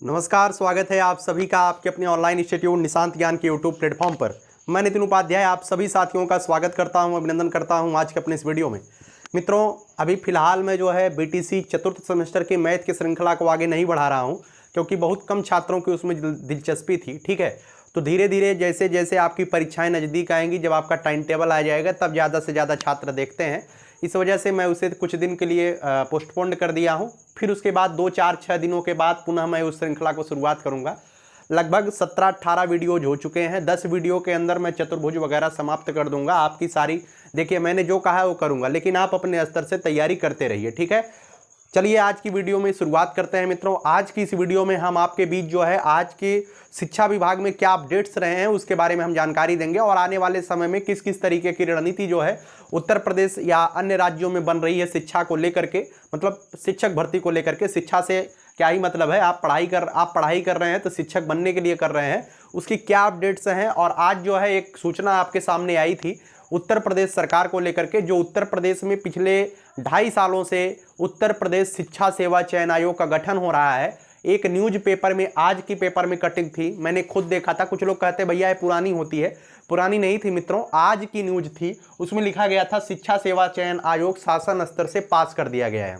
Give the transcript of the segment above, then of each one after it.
नमस्कार, स्वागत है आप सभी का आपके अपने ऑनलाइन इंस्टीट्यूट निशांत ज्ञान के यूट्यूब प्लेटफॉर्म पर। मैं नितिन उपाध्याय आप सभी साथियों का स्वागत करता हूं, अभिनंदन करता हूं आज के अपने इस वीडियो में। मित्रों, अभी फिलहाल मैं जो है बीटीसी चतुर्थ सेमेस्टर की मैथ की श्रृंखला को आगे नहीं बढ़ा रहा हूं, क्योंकि बहुत कम छात्रों की उसमें दिलचस्पी थी। ठीक है, तो धीरे धीरे जैसे जैसे आपकी परीक्षाएँ नज़दीक आएंगी, जब आपका टाइम टेबल आ जाएगा, तब ज़्यादा से ज़्यादा छात्र देखते हैं। इस वजह से मैं उसे कुछ दिन के लिए पोस्टपोन्ड कर दिया हूं। फिर उसके बाद 2-4-6 दिनों के बाद पुनः मैं उस श्रृंखला को शुरुआत करूंगा। लगभग 17-18 वीडियोज हो चुके हैं। 10 वीडियो के अंदर मैं चतुर्भुज वगैरह समाप्त कर दूंगा। आपकी सारी देखिए, मैंने जो कहा है वो करूंगा, लेकिन आप अपने स्तर से तैयारी करते रहिए। ठीक है, चलिए आज की वीडियो में शुरुआत करते हैं। मित्रों, आज की इस वीडियो में हम आपके बीच जो है आज के शिक्षा विभाग में क्या अपडेट्स रहे हैं उसके बारे में हम जानकारी देंगे, और आने वाले समय में किस किस तरीके की रणनीति जो है उत्तर प्रदेश या अन्य राज्यों में बन रही है शिक्षा को लेकर के, मतलब शिक्षक भर्ती को लेकर के। शिक्षा से क्या ही मतलब है, आप पढ़ाई कर रहे हैं तो शिक्षक बनने के लिए कर रहे हैं, उसकी क्या अपडेट्स हैं। और आज जो है एक सूचना आपके सामने आई थी उत्तर प्रदेश सरकार को लेकर के, जो उत्तर प्रदेश में पिछले 2.5 सालों से उत्तर प्रदेश शिक्षा सेवा चयन आयोग का गठन हो रहा है। एक न्यूज पेपर में, आज की पेपर में कटिंग थी, मैंने खुद देखा था। कुछ लोग कहते हैं भैया ये पुरानी होती है, पुरानी नहीं थी मित्रों, आज की न्यूज थी। उसमें लिखा गया था शिक्षा सेवा चयन आयोग शासन स्तर से पास कर दिया गया है।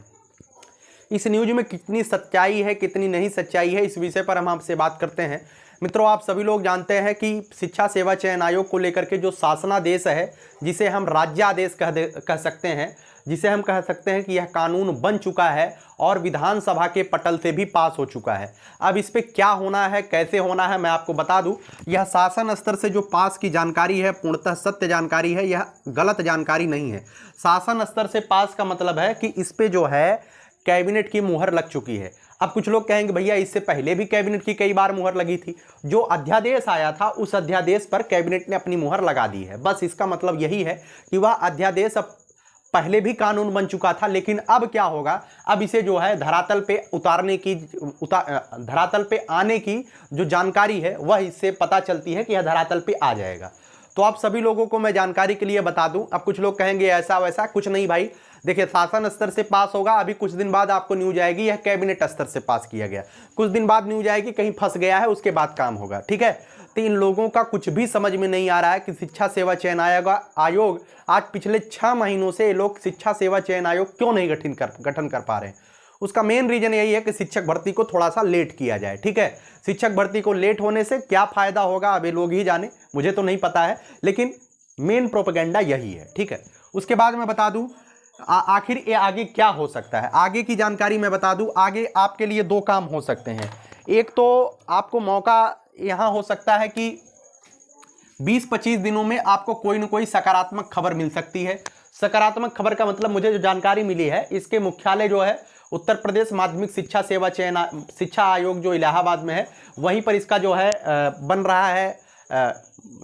इस न्यूज में कितनी सच्चाई है कितनी नहीं सच्चाई है, इस विषय पर हम आपसे बात करते हैं। मित्रों, आप सभी लोग जानते हैं कि शिक्षा सेवा चयन आयोग को लेकर के जो शासनादेश है, जिसे हम राज्यादेश कह सकते हैं, जिसे हम कह सकते हैं कि यह कानून बन चुका है और विधानसभा के पटल से भी पास हो चुका है। अब इस पे क्या होना है, कैसे होना है, मैं आपको बता दूं। यह शासन स्तर से जो पास की जानकारी है पूर्णतः सत्य जानकारी है, यह गलत जानकारी नहीं है। शासन स्तर से पास का मतलब है कि इस पे जो है कैबिनेट की मुहर लग चुकी है। अब कुछ लोग कहेंगे भैया इससे पहले भी कैबिनेट की कई बार मुहर लगी थी। जो अध्यादेश आया था उस अध्यादेश पर कैबिनेट ने अपनी मुहर लगा दी है। बस इसका मतलब यही है कि वह अध्यादेश अब पहले भी कानून बन चुका था, लेकिन अब क्या होगा, अब इसे जो है धरातल पे धरातल पे आने की जो जानकारी है वह इससे पता चलती है कि यह धरातल पे आ जाएगा। तो आप सभी लोगों को मैं जानकारी के लिए बता दूं। अब कुछ लोग कहेंगे ऐसा वैसा, कुछ नहीं भाई। देखिए, शासन स्तर से पास होगा, अभी कुछ दिन बाद आपको न्यूज आएगी यह कैबिनेट स्तर से पास किया गया, कुछ दिन बाद न्यूज आएगी कहीं फंस गया है, उसके बाद काम होगा। ठीक है, तो इन लोगों का कुछ भी समझ में नहीं आ रहा है कि शिक्षा सेवा चयन आयोग आज पिछले 6 महीनों से ये लोग शिक्षा सेवा चयन आयोग क्यों नहीं गठन कर पा रहे हैं। उसका मेन रीजन यही है कि शिक्षक भर्ती को थोड़ा सा लेट किया जाए। ठीक है, शिक्षक भर्ती को लेट होने से क्या फायदा होगा अब ये लोग ही जाने, मुझे तो नहीं पता है, लेकिन मेन प्रोपेगेंडा यही है। ठीक है, उसके बाद मैं बता दूं आखिर ये आगे क्या हो सकता है। आगे की जानकारी मैं बता दूं, आगे आपके लिए 2 काम हो सकते हैं। एक तो आपको मौका यहां हो सकता है कि 20-25 दिनों में आपको कोई न कोई सकारात्मक खबर मिल सकती है। सकारात्मक खबर का मतलब, मुझे जो जानकारी मिली है, इसके मुख्यालय जो है उत्तर प्रदेश माध्यमिक शिक्षा आयोग जो इलाहाबाद में है, वहीं पर इसका जो है बन रहा है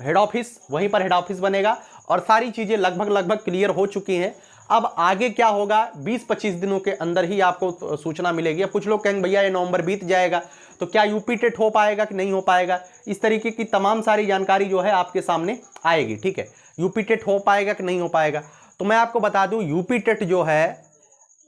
हेड ऑफिस, वहीं पर हेड ऑफिस बनेगा और सारी चीज़ें लगभग क्लियर हो चुकी हैं। अब आगे क्या होगा, 20-25 दिनों के अंदर ही आपको सूचना मिलेगी। अब कुछ लोग कहेंगे भैया ये नवंबर बीत जाएगा, तो क्या यूपी टेट हो पाएगा कि नहीं हो पाएगा, इस तरीके की तमाम सारी जानकारी जो है आपके सामने आएगी। ठीक है, यूपी टेट हो पाएगा कि नहीं हो पाएगा, तो मैं आपको बता दूं यूपी टेट जो है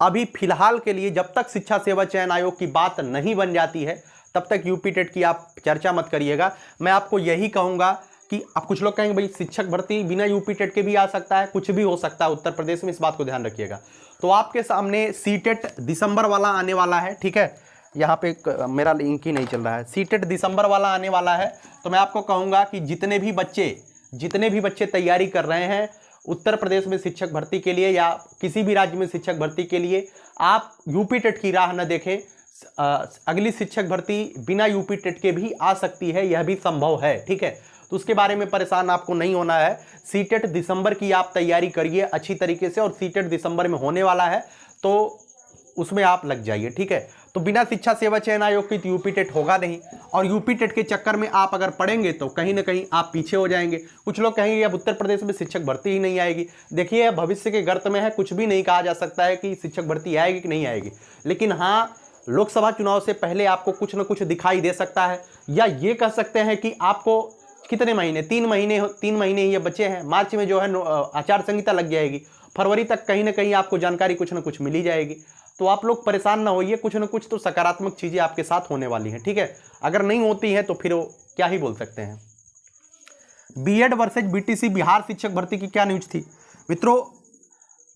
अभी फिलहाल के लिए, जब तक शिक्षा सेवा चयन आयोग की बात नहीं बन जाती है तब तक यूपी टेट की आप चर्चा मत करिएगा। मैं आपको यही कहूँगा कि अब कुछ लोग कहेंगे भाई शिक्षक भर्ती बिना यूपी टेट के भी आ सकता है, कुछ भी हो सकता है उत्तर प्रदेश में, इस बात को ध्यान रखिएगा। तो आपके सामने सीटेट दिसंबर वाला आने वाला है। ठीक है, यहाँ पे मेरा लिंक ही नहीं चल रहा है, सीटेट दिसंबर वाला आने वाला है। तो मैं आपको कहूँगा कि जितने भी बच्चे तैयारी कर रहे हैं उत्तर प्रदेश में शिक्षक भर्ती के लिए या किसी भी राज्य में शिक्षक भर्ती के लिए, आप यूपी टेट की राह न देखें। अगली शिक्षक भर्ती बिना यूपी टेट के भी आ सकती है, यह भी संभव है। ठीक है, तो उसके बारे में परेशान आपको नहीं होना है। सीटेट दिसंबर की आप तैयारी करिए अच्छी तरीके से, और सीटेट दिसंबर में होने वाला है तो उसमें आप लग जाइए। ठीक है, तो बिना शिक्षा सेवा चयन आयोग की तो यूपी टेट होगा नहीं, और यूपी टेट के चक्कर में आप अगर पढ़ेंगे तो कहीं ना कहीं आप पीछे हो जाएंगे। कुछ लोग कहेंगे अब उत्तर प्रदेश में शिक्षक भर्ती ही नहीं आएगी। देखिए, भविष्य के गर्त में है, कुछ भी नहीं कहा जा सकता है कि शिक्षक भर्ती आएगी कि नहीं आएगी, लेकिन हाँ, लोकसभा चुनाव से पहले आपको कुछ ना कुछ दिखाई दे सकता है। या ये कह सकते हैं कि आपको कितने महीने, 3 महीने ये बचे हैं, मार्च में जो है आचार संहिता लग जाएगी, फरवरी तक कहीं ना कहीं आपको जानकारी कुछ ना कुछ मिल ही जाएगी। तो आप लोग परेशान ना होइए, कुछ ना कुछ तो सकारात्मक चीज़ें आपके साथ होने वाली हैं, ठीक है। अगर नहीं होती हैं तो फिर वो क्या ही बोल सकते हैं। बीएड वर्सेज बीटीसी बिहार शिक्षक भर्ती की क्या न्यूज थी मित्रों।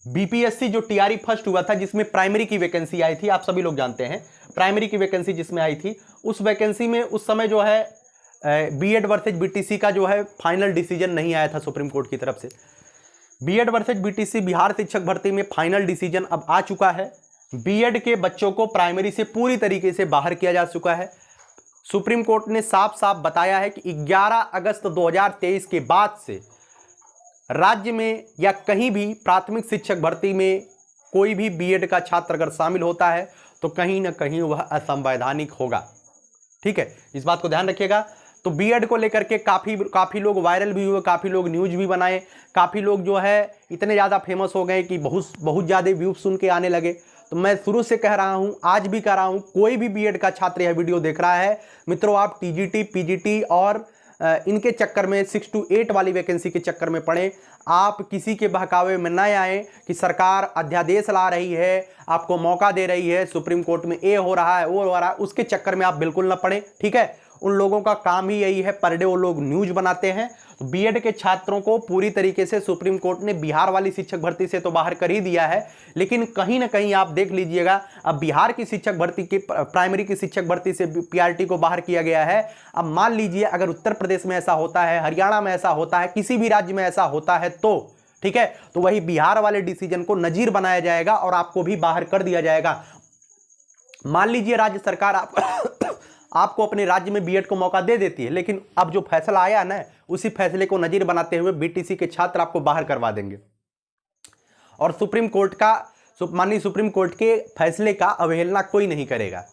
बीपीएससी जो टीआरई फर्स्ट हुआ था, जिसमें प्राइमरी की वैकेंसी आई थी, आप सभी लोग जानते हैं प्राइमरी की वैकेंसी जिसमें आई थी, उस वैकेंसी में उस समय जो है बीएड वर्सेज बीटीसी का जो है फाइनल डिसीजन नहीं आया था सुप्रीम कोर्ट की तरफ से। बीएड वर्सेज बीटीसी बिहार शिक्षक भर्ती में फाइनल डिसीजन अब आ चुका है। बीएड के बच्चों को प्राइमरी से पूरी तरीके से बाहर किया जा चुका है। सुप्रीम कोर्ट ने साफ साफ बताया है कि 11 अगस्त 2023 के बाद से राज्य में या कहीं भी प्राथमिक शिक्षक भर्ती में कोई भी बीएड का छात्र अगर शामिल होता है तो कहीं ना कहीं वह असंवैधानिक होगा, ठीक है, इस बात को ध्यान रखिएगा। तो बीएड को लेकर के काफ़ी लोग वायरल भी हुए, काफ़ी लोग न्यूज भी बनाए, काफ़ी लोग जो है इतने ज़्यादा फेमस हो गए कि बहुत ज़्यादा व्यूज सुन के आने लगे। तो मैं शुरू से कह रहा हूँ, आज भी कह रहा हूँ, कोई भी बीएड का छात्र यह वीडियो देख रहा है मित्रों, आप टीजीटी पीजीटी और इनके चक्कर में 6 to 8 वाली वैकेंसी के चक्कर में पड़े, आप किसी के बहकावे में न आए कि सरकार अध्यादेश ला रही है, आपको मौका दे रही है, सुप्रीम कोर्ट में ये हो रहा है वो हो रहा है, उसके चक्कर में आप बिल्कुल न पड़े, ठीक है। उन लोगों का काम ही यही है, पर डे वो लोग न्यूज बनाते हैं। तो बीएड के छात्रों को पूरी तरीके से सुप्रीम कोर्ट ने बिहार वाली शिक्षक भर्ती से तो बाहर कर ही दिया है, लेकिन कहीं ना कहीं आप देख लीजिएगा, अब बिहार की शिक्षक भर्ती की प्राइमरी की शिक्षक भर्ती से पीआरटी को बाहर किया गया है। अब मान लीजिए अगर उत्तर प्रदेश में ऐसा होता है, हरियाणा में ऐसा होता है, किसी भी राज्य में ऐसा होता है तो ठीक है, तो वही बिहार वाले डिसीजन को नजीर बनाया जाएगा और आपको भी बाहर कर दिया जाएगा। मान लीजिए राज्य सरकार आपको अपने राज्य में बीएड को मौका दे देती है, लेकिन अब जो फैसला आया ना, उसी फैसले को नजीर बनाते हुए बीटीसी के छात्र आपको बाहर करवा देंगे और माननीय सुप्रीम कोर्ट के फैसले का अवहेलना कोई नहीं करेगा,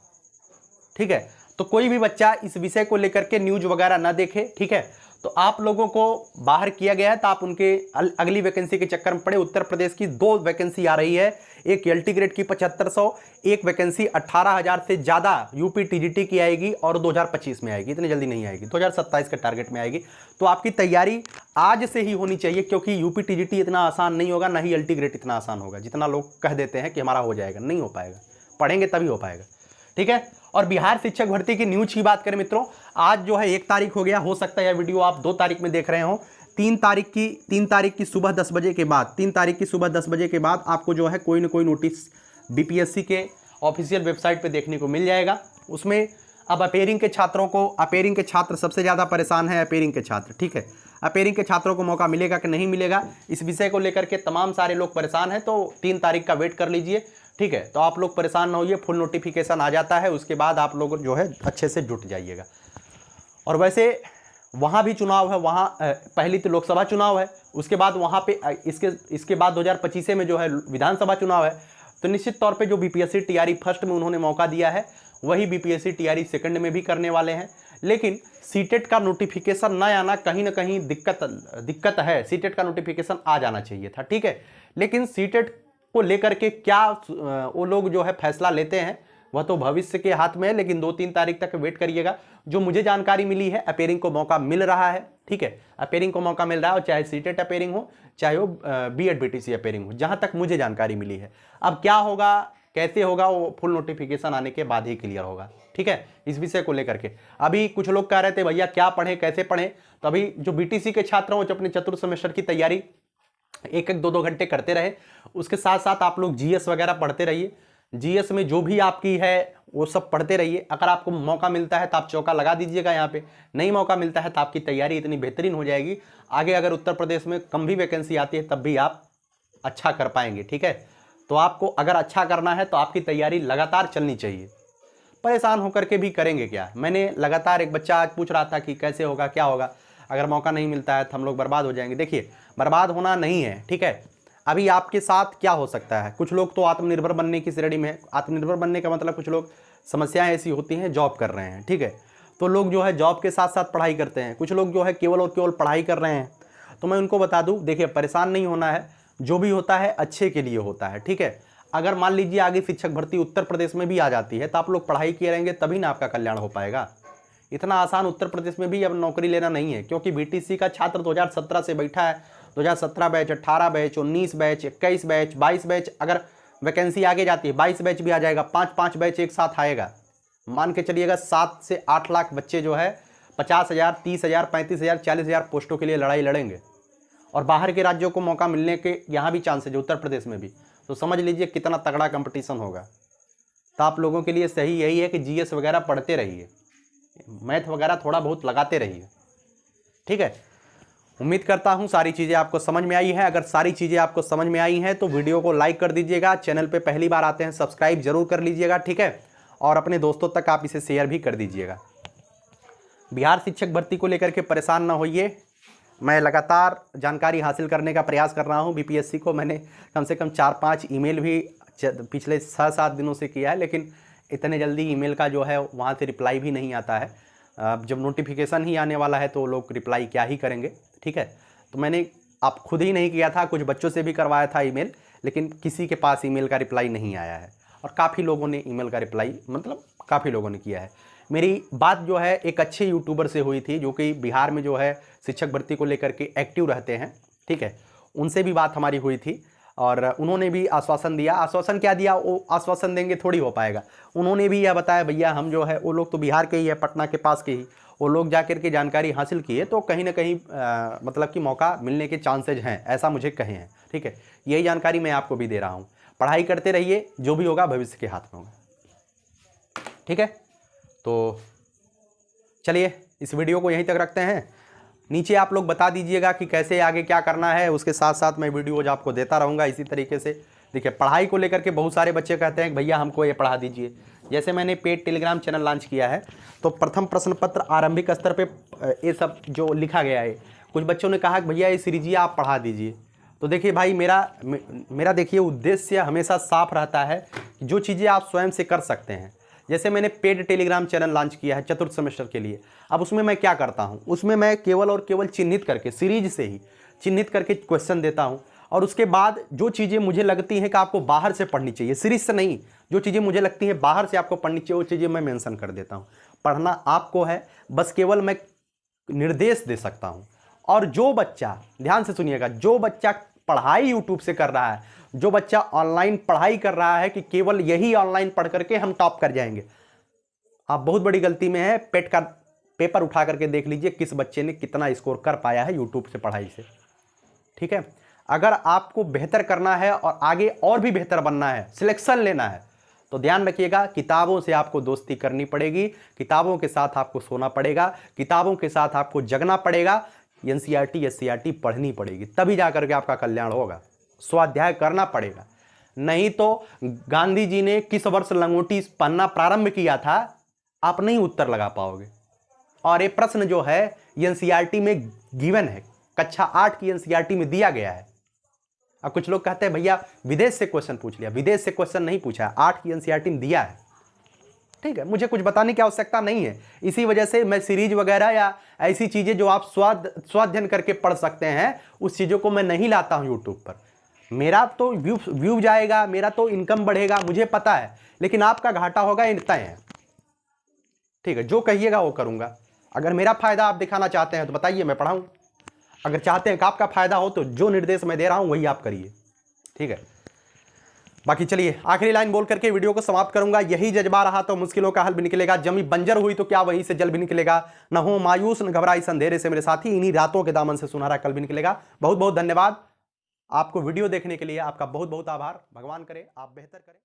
ठीक है। तो कोई भी बच्चा इस विषय को लेकर के न्यूज वगैरह ना देखे, ठीक है। तो आप लोगों को बाहर किया गया है, तो आप उनके अगली वैकेंसी के चक्कर में पड़े। उत्तर प्रदेश की 2 वैकेंसी आ रही है, एक एलटी ग्रेड की 7500, एक वैकेंसी 18,000 से ज़्यादा यूपी टीजीटी की आएगी और 2025 में आएगी, इतनी जल्दी नहीं आएगी, 2027 के टारगेट में आएगी। तो आपकी तैयारी आज से ही होनी चाहिए, क्योंकि यूपी टीजीटी इतना आसान नहीं होगा, ना ही एलटी ग्रेड इतना आसान होगा जितना लोग कह देते हैं कि हमारा हो जाएगा। नहीं हो पाएगा, पढ़ेंगे तभी हो पाएगा, ठीक है। और बिहार शिक्षक भर्ती की न्यूज की बात करें मित्रों, आज जो है 1 तारीख हो गया, हो सकता है यह वीडियो आप 2 तारीख में देख रहे हो। 3 तारीख की सुबह 10 बजे के बाद 3 तारीख की सुबह 10 बजे के बाद आपको जो है कोई ना कोई नोटिस बीपीएससी के ऑफिशियल वेबसाइट पे देखने को मिल जाएगा। उसमें अब अपेयरिंग के छात्रों को, अपेयरिंग के छात्र सबसे ज़्यादा परेशान है, अपेयरिंग के छात्र, ठीक है। अपेयरिंग के छात्रों को मौका मिलेगा कि नहीं मिलेगा, इस विषय को लेकर के तमाम सारे लोग परेशान हैं। तो 3 तारीख का वेट कर लीजिए, ठीक है। तो आप लोग परेशान ना होइए, फुल नोटिफिकेशन आ जाता है, उसके बाद आप लोग जो है अच्छे से जुट जाइएगा। और वैसे वहाँ भी चुनाव है, वहाँ पहली तो लोकसभा चुनाव है, उसके बाद वहाँ पे इसके बाद 2025 में जो है विधानसभा चुनाव है। तो निश्चित तौर पे जो बीपीएससी टीआरई फर्स्ट में उन्होंने मौका दिया है, वही बीपीएससी टीआरई सेकंड में भी करने वाले हैं। लेकिन सीटेट का नोटिफिकेशन ना आना कहीं ना कहीं दिक्कत है। सीटेट का नोटिफिकेशन आ जाना चाहिए था, ठीक है। लेकिन सीटेट को लेकर के क्या वो लोग जो है फैसला लेते हैं वह तो भविष्य के हाथ में है, लेकिन 2-3 तारीख तक वेट करिएगा। जो मुझे जानकारी मिली है, अपेयरिंग को मौका मिल रहा है, ठीक है, अपेयरिंग को मौका मिल रहा है, और चाहे सीटेट अपेयरिंग हो, चाहे वो बीएड बीटीसी अपेयरिंग हो, जहां तक मुझे जानकारी मिली है। अब क्या होगा, कैसे होगा, वो फुल नोटिफिकेशन आने के बाद ही क्लियर होगा, ठीक है। इस विषय को लेकर के अभी कुछ लोग कह रहे थे भैया क्या पढ़ें, कैसे पढ़ें। तो अभी जो बीटीसी के छात्र हो, जो अपने चतुर्थ सेमेस्टर की तैयारी 1-2 घंटे करते रहे, उसके साथ साथ आप लोग जीएस वगैरह पढ़ते रहिए। जीएस में जो भी आपकी है वो सब पढ़ते रहिए। अगर आपको मौका मिलता है तो आप चौका लगा दीजिएगा, यहाँ पे नहीं मौका मिलता है तो आपकी तैयारी इतनी बेहतरीन हो जाएगी, आगे अगर उत्तर प्रदेश में कम भी वैकेंसी आती है तब भी आप अच्छा कर पाएंगे, ठीक है। तो आपको अगर अच्छा करना है तो आपकी तैयारी लगातार चलनी चाहिए, परेशान होकर के भी करेंगे क्या। मैंने लगातार, एक बच्चा आज पूछ रहा था कि कैसे होगा, क्या होगा, अगर मौका नहीं मिलता है तो हम लोग बर्बाद हो जाएंगे। देखिए, बर्बाद होना नहीं है, ठीक है। अभी आपके साथ क्या हो सकता है, कुछ लोग तो आत्मनिर्भर बनने की श्रेणी में है। आत्मनिर्भर बनने का मतलब कुछ लोग, समस्याएं ऐसी होती हैं, जॉब कर रहे हैं, ठीक है, तो लोग जो है जॉब के साथ साथ पढ़ाई करते हैं। कुछ लोग जो है केवल और केवल पढ़ाई कर रहे हैं। तो मैं उनको बता दूं, देखिए परेशान नहीं होना है, जो भी होता है अच्छे के लिए होता है, ठीक है। अगर मान लीजिए आगे शिक्षक भर्ती उत्तर प्रदेश में भी आ जाती है तो आप लोग पढ़ाई किए रहेंगे तभी ना आपका कल्याण हो पाएगा। इतना आसान उत्तर प्रदेश में भी अब नौकरी लेना नहीं है, क्योंकि बीटीसी का छात्र 2017 से बैठा है, 2017 batch, 18 batch, 19 batch, 21 batch, 22 batch, अगर वैकेंसी आगे जाती है, 22 बैच भी आ जाएगा, 5-5 बैच एक साथ आएगा। मान के चलिएगा 7 से 8 लाख बच्चे जो है 50,000, 30,000, 35,000, 40,000 पोस्टों के लिए लड़ाई लड़ेंगे। और बाहर के राज्यों को मौका मिलने के यहाँ भी चांसेज है, उत्तर प्रदेश में भी। तो समझ लीजिए कितना तगड़ा कंपटीशन होगा। तो आप लोगों के लिए सही यही है कि जीएस वगैरह पढ़ते रहिए, मैथ वगैरह थोड़ा बहुत लगाते रहिए, ठीक है। उम्मीद करता हूँ सारी चीज़ें आपको समझ में आई है। अगर सारी चीज़ें आपको समझ में आई हैं तो वीडियो को लाइक कर दीजिएगा, चैनल पे पहली बार आते हैं सब्सक्राइब जरूर कर लीजिएगा, ठीक है। और अपने दोस्तों तक आप इसे शेयर भी कर दीजिएगा। बिहार शिक्षक भर्ती को लेकर के परेशान ना होइए, मैं लगातार जानकारी हासिल करने का प्रयास कर रहा हूँ। बीपीएससी को मैंने कम से कम 4-5 ईमेल भी पिछले 6-7 दिनों से किया है, लेकिन इतने जल्दी ईमेल का जो है वहाँ से रिप्लाई भी नहीं आता है। जब नोटिफिकेशन ही आने वाला है तो लोग रिप्लाई क्या ही करेंगे, ठीक है। तो मैंने आप खुद ही नहीं किया था, कुछ बच्चों से भी करवाया था ईमेल, लेकिन किसी के पास ईमेल का रिप्लाई नहीं आया है। और काफ़ी लोगों ने ईमेल का रिप्लाई, मतलब काफ़ी लोगों ने किया है। मेरी बात जो है एक अच्छे यूट्यूबर से हुई थी जो कि बिहार में जो है शिक्षक भर्ती को लेकर के एक्टिव रहते हैं, ठीक है। उनसे भी बात हमारी हुई थी और उन्होंने भी आश्वासन दिया। आश्वासन क्या दिया, वो आश्वासन देंगे थोड़ी हो पाएगा। उन्होंने भी यह बताया भैया हम जो है, वो लोग तो बिहार के ही है, पटना के पास के ही, वो लोग जाकर के जानकारी हासिल किए तो कहीं ना कहीं मतलब कि मौका मिलने के चांसेज हैं, ऐसा मुझे कहे हैं, ठीक है। यही जानकारी मैं आपको भी दे रहा हूँ। पढ़ाई करते रहिए, जो भी होगा भविष्य के हाथ में होगा, ठीक है। तो चलिए इस वीडियो को यहीं तक रखते हैं। नीचे आप लोग बता दीजिएगा कि कैसे आगे क्या करना है, उसके साथ साथ मैं वीडियोज आपको देता रहूँगा इसी तरीके से। देखिए पढ़ाई को लेकर के बहुत सारे बच्चे कहते हैं कि भैया हमको ये पढ़ा दीजिए। जैसे मैंने पेड टेलीग्राम चैनल लॉन्च किया है तो प्रथम प्रश्न पत्र आरंभिक स्तर पे ये सब जो लिखा गया है, कुछ बच्चों ने कहा कि भैया ये सीरीज आप पढ़ा दीजिए। तो देखिए भाई मेरा देखिए उद्देश्य हमेशा साफ रहता है कि जो चीज़ें आप स्वयं से कर सकते हैं। जैसे मैंने पेड टेलीग्राम चैनल लॉन्च किया है चतुर्थ सेमेस्टर के लिए। अब उसमें मैं क्या करता हूँ, उसमें मैं केवल और केवल चिन्हित करके, सीरीज से ही चिन्हित करके क्वेश्चन देता हूँ और उसके बाद जो चीज़ें मुझे लगती हैं कि आपको बाहर से पढ़नी चाहिए, सीरीज से नहीं, जो चीज़ें मुझे लगती हैं बाहर से आपको पढ़नी चाहिए वो चीज़ें मैं मेंशन कर देता हूँ। पढ़ना आपको है, बस केवल मैं निर्देश दे सकता हूँ। और जो बच्चा, ध्यान से सुनिएगा, जो बच्चा पढ़ाई यूट्यूब से कर रहा है, जो बच्चा ऑनलाइन पढ़ाई कर रहा है कि केवल यही ऑनलाइन पढ़ करके हम टॉप कर जाएंगे, आप बहुत बड़ी गलती में है। पेट का पेपर उठा करके देख लीजिए किस बच्चे ने कितना स्कोर कर पाया है यूट्यूब से पढ़ाई से, ठीक है। अगर आपको बेहतर करना है और आगे और भी बेहतर बनना है, सिलेक्शन लेना है, तो ध्यान रखिएगा किताबों से आपको दोस्ती करनी पड़ेगी, किताबों के साथ आपको सोना पड़ेगा, किताबों के साथ आपको जगना पड़ेगा, एनसीईआरटी एससीईआरटी पढ़नी पड़ेगी, तभी जाकर के आपका कल्याण होगा। स्वाध्याय करना पड़ेगा, नहीं तो गांधी जी ने किस वर्ष लंगोटी पहनना प्रारंभ किया था आप नहीं उत्तर लगा पाओगे। और ये प्रश्न जो है एनसीईआरटी में गिवन है, कक्षा 8 की एनसीईआरटी में दिया गया है। अब कुछ लोग कहते हैं भैया विदेश से क्वेश्चन पूछ लिया, विदेश से क्वेश्चन नहीं पूछा है, 8 की एनसीईआरटी में दिया है, ठीक है। मुझे कुछ बताने की आवश्यकता नहीं है। इसी वजह से मैं सीरीज वगैरह या ऐसी चीजें जो आप स्वाध्ययन करके पढ़ सकते हैं उस चीजों को मैं नहीं लाता हूं यूट्यूब पर। मेरा तो व्यू जाएगा, मेरा तो इनकम बढ़ेगा, मुझे पता है, लेकिन आपका घाटा होगा, इन तय है, ठीक है। जो कहिएगा वो करूंगा। अगर मेरा फायदा आप दिखाना चाहते हैं तो बताइए, मैं पढ़ाऊं। अगर चाहते हैं कि आपका फायदा हो तो जो निर्देश मैं दे रहा हूं वही आप करिए, ठीक है। बाकी चलिए आखिरी लाइन बोल करके वीडियो को समाप्त करूंगा। यही जज्बा रहा तो मुश्किलों का हल भी निकलेगा, जमी बंजर हुई तो क्या वहीं से जल भी निकलेगा। न हो मायूस न घबराई अंधेरे से मेरे साथी, इन्हीं रातों के दामन से सुनहरा कल भी निकलेगा। बहुत बहुत धन्यवाद आपको वीडियो देखने के लिए, आपका बहुत बहुत आभार। भगवान करे आप बेहतर करें।